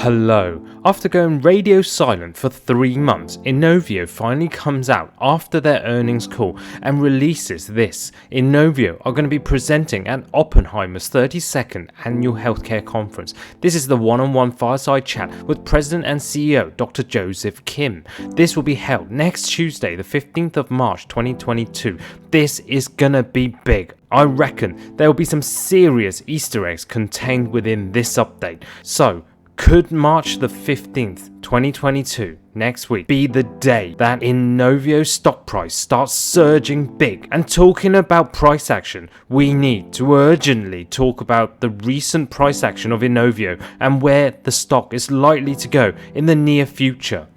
Hello. After going radio silent for 3 months, Inovio finally comes out after their earnings call and releases this. Inovio are going to be presenting at Oppenheimer's 32nd Annual Healthcare Conference. This is the one-on-one fireside chat with President and CEO Dr. Joseph Kim. This will be held next Tuesday, the 15th of March 2022. This is gonna be big. I reckon there will be some serious Easter eggs contained within this update. So, could March the 15th, 2022, next week, be the day that Inovio's stock price starts surging big? And talking about price action, we need to urgently talk about the recent price action of Inovio and where the stock is likely to go in the near future.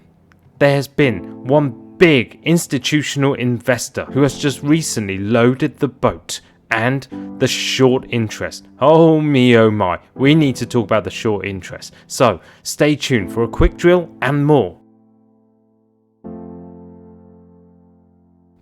There has been one big institutional investor who has just recently loaded the boat, and the short interest. Oh me oh my, we need to talk about the short interest. So stay tuned for a quick drill and more.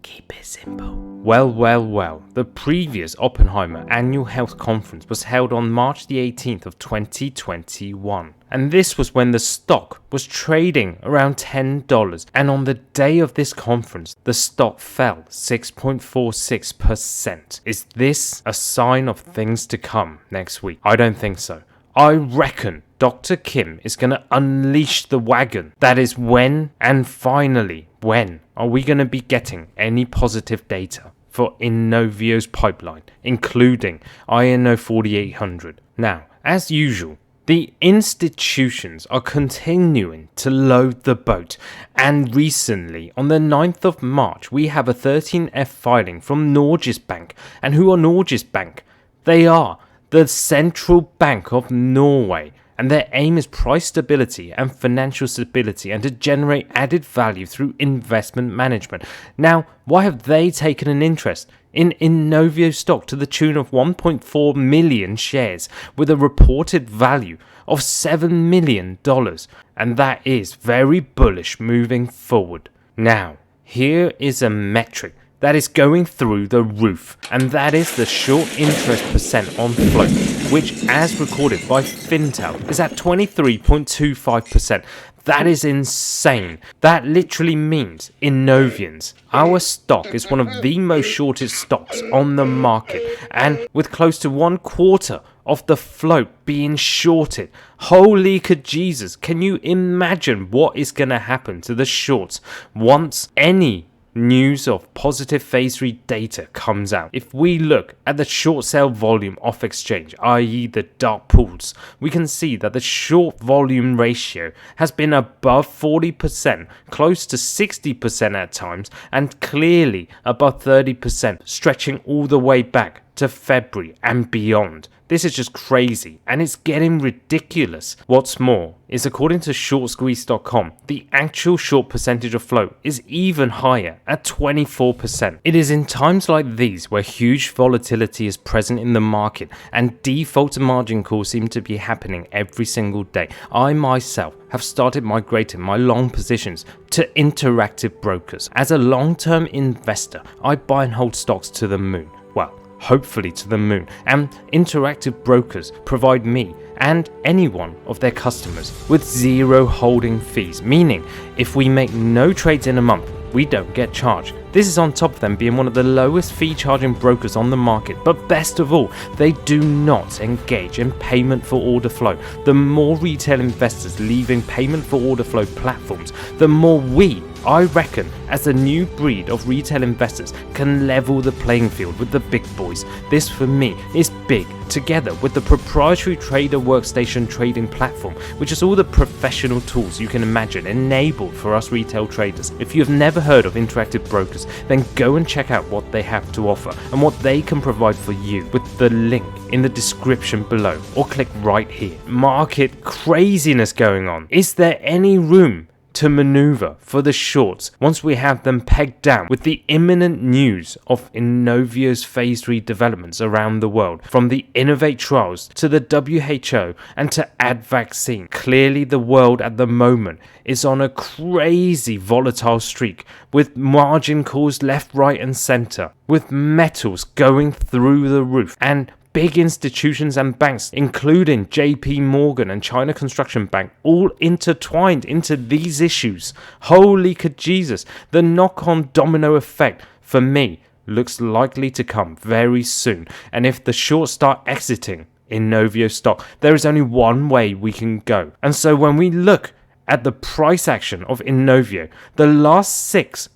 Keep it simple. Well, the previous Oppenheimer Annual Health Conference was held on March the 18th of 2021. And this was when the stock was trading around $10. And on the day of this conference, the stock fell 6.46%. Is this a sign of things to come next week? I don't think so. I reckon Dr. Kim is going to unleash the wagon. That is when, and finally, when are we going to be getting any positive data for Inovio's pipeline, including INO 4800? Now, as usual, the institutions are continuing to load the boat, and recently, on the 9th of March, we have a 13F filing from Norges Bank. And who are Norges Bank? They are the Central Bank of Norway, and their aim is price stability and financial stability and to generate added value through investment management. Now, why have they taken an interest in Inovio stock to the tune of 1.4 million shares with a reported value of $7 million? And that is very bullish moving forward. Now, here is a metric that is going through the roof, and that is the short interest percent on float, which as recorded by Fintel is at 23.25%. That is insane. That literally means Inovians, our stock is one of the most shorted stocks on the market, and with close to 1/4 of the float being shorted. Holy Jesus, can you imagine what is going to happen to the shorts once any news of positive phase 3 data comes out? If we look at the short sale volume off exchange, i.e. the dark pools, we can see that the short volume ratio has been above 40%, close to 60% at times, and clearly above 30%, stretching all the way back to February and beyond. This is just crazy, and it's getting ridiculous. What's more is, according to shortsqueeze.com, the actual short percentage of float is even higher at 24%. It is in times like these where huge volatility is present in the market and default margin calls seem to be happening every single day. I myself have started migrating my long positions to interactive brokers. As a long-term investor, I buy and hold stocks to the moon. Well, hopefully to the moon, and interactive brokers provide me and any one of their customers with zero holding fees, meaning if we make no trades in a month, we don't get charged. This is on top of them being one of the lowest fee charging brokers on the market, but best of all, they do not engage in payment for order flow. The more retail investors leaving payment for order flow platforms, the more we, I reckon, as a new breed of retail investors, can level the playing field with the big boys. This for me is big, together with the proprietary trader workstation trading platform, which is all the professional tools you can imagine enabled for us retail traders. If you have never heard of interactive brokers, then go and check out what they have to offer and what they can provide for you with the link in the description below, or click right here. Market craziness going on. Is there any room to maneuver for the shorts once we have them pegged down with the imminent news of Inovio's phase 3 developments around the world, from the Innovate trials to the WHO and to add vaccine? Clearly the world at the moment is on a crazy volatile streak, with margin calls left, right and center, with metals going through the roof and big institutions and banks, including JP Morgan and China Construction Bank, all intertwined into these issues. Holy Jesus, the knock-on domino effect, for me, looks likely to come very soon. And if the shorts start exiting Inovio stock, there is only one way we can go. And so when we look at the price action of Inovio, the last six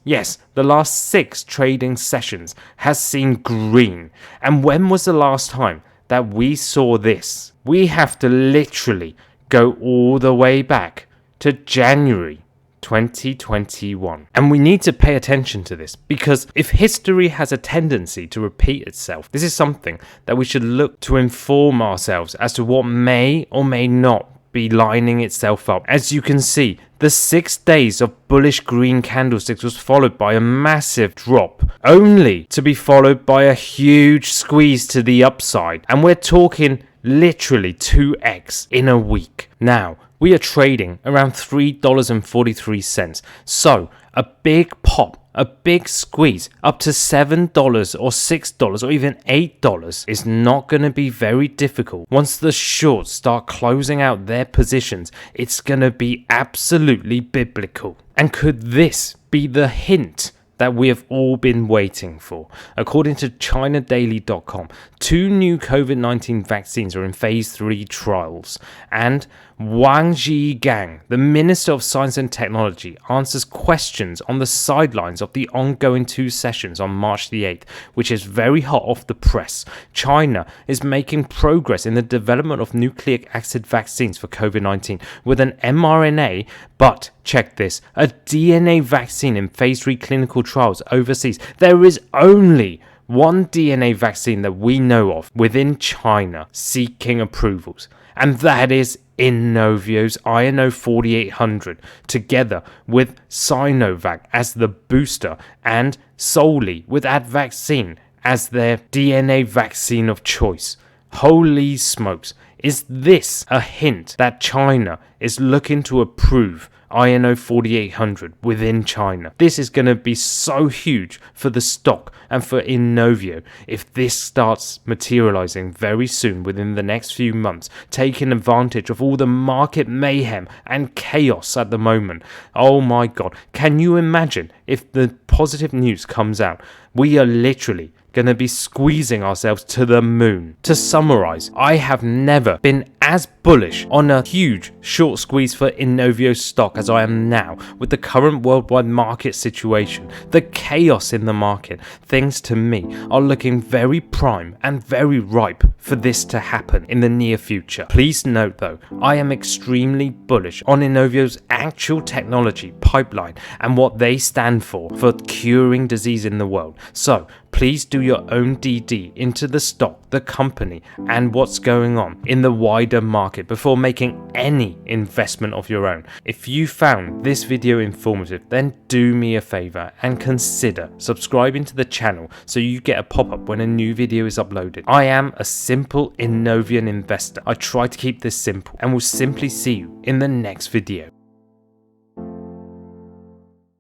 trading sessions has seen green. And when was the last time that we saw this? We have to literally go all the way back to January 2021. And we need to pay attention to this, because if history has a tendency to repeat itself, this is something that we should look to inform ourselves as to what may or may not be lining itself up. As you can see, the 6 days of bullish green candlesticks was followed by a massive drop, only to be followed by a huge squeeze to the upside. And we're talking literally 2x in a week. Now, we are trading around $3.43. So, a big pop, a big squeeze up to $7 or $6 or even $8 is not going to be very difficult. Once the shorts start closing out their positions, it's going to be absolutely biblical. And could this be the hint that we have all been waiting for? According to ChinaDaily.com, 2 new COVID-19 vaccines are in phase 3 trials, and Wang Zhigang, the Minister of Science and Technology, answers questions on the sidelines of the ongoing 2 sessions on March the 8th, which is very hot off the press. China is making progress in the development of nucleic acid vaccines for COVID-19 with an mRNA, but check this, a DNA vaccine in phase 3 clinical trials overseas. There is only one DNA vaccine that we know of within China seeking approvals, and that is Inovio's INO 4800, together with Sinovac as the booster and solely with that vaccine as their DNA vaccine of choice. Holy smokes, is this a hint that China is looking to approve INO 4800 within China? This is going to be so huge for the stock and for Inovio if this starts materializing very soon within the next few months, taking advantage of all the market mayhem and chaos at the moment. Oh my god, can you imagine if the positive news comes out? We are literally going to be squeezing ourselves to the moon. To summarize, I have never been as bullish on a huge short squeeze for Inovio stock as I am now, with the current worldwide market situation, the chaos in the market. Things to me are looking very prime and very ripe for this to happen in the near future. Please note though, I am extremely bullish on Inovio's actual technology pipeline and what they stand for curing disease in the world. So please do your own DD into the stock, the company, and what's going on in the wider market before making any investment of your own. If you found this video informative, then do me a favor and consider subscribing to the channel so you get a pop-up when a new video is uploaded. I am a simple Inovian investor. I try to keep this simple, and will simply see you in the next video.